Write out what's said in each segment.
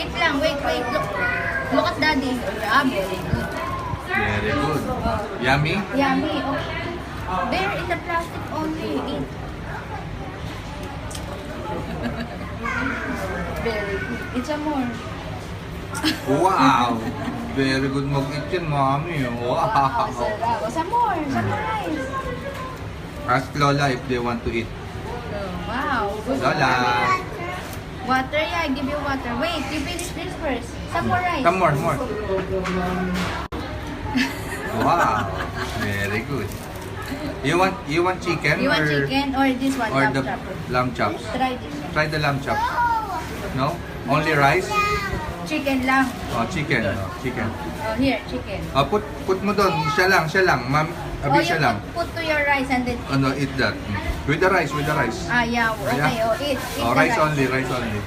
Eat lang. Wait. Look. Look at daddy. Grabe. Very good. Very good. Yummy? Yummy. Okay. Bear in the plastic only. Eat. Very good. Eat some more. Wow! Very good mag-eat yan, mami. Wow, Wow! sarap. Some more. Some more rice. Ask Lola if they want to eat. Wow. Good. Lola! Water, yeah. I give you water. Wait, you finish this first. Some more rice. Some more. Wow! Very good. You want chicken? You want chicken or this one? Or Lamb the chop? lamb chops? Try this one. Try the lamb chop. No? Only rice? Chicken lang. Oh, chicken. Oh, chicken. Oh, here, chicken. Oh, put mo doon. Siya lang. Ma'am, Oh, abi you siya lang. put to your rice and then... Ano, eat that. With the rice. Ah, yeah. Okay, Yeah. oh, eat Oh, the rice only. Again.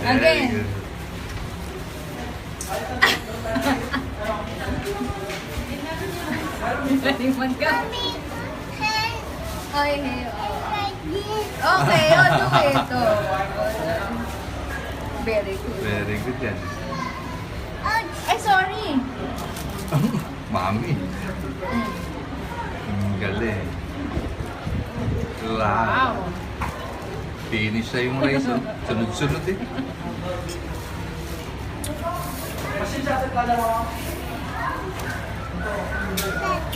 Very good. Limon ka. Ay, okay, oh, do ito. Very good. Very good yan. Ay, sorry. Mami. Galing. Wow. Wow. Finish na yung rice. Oh. Sunod-sunod eh.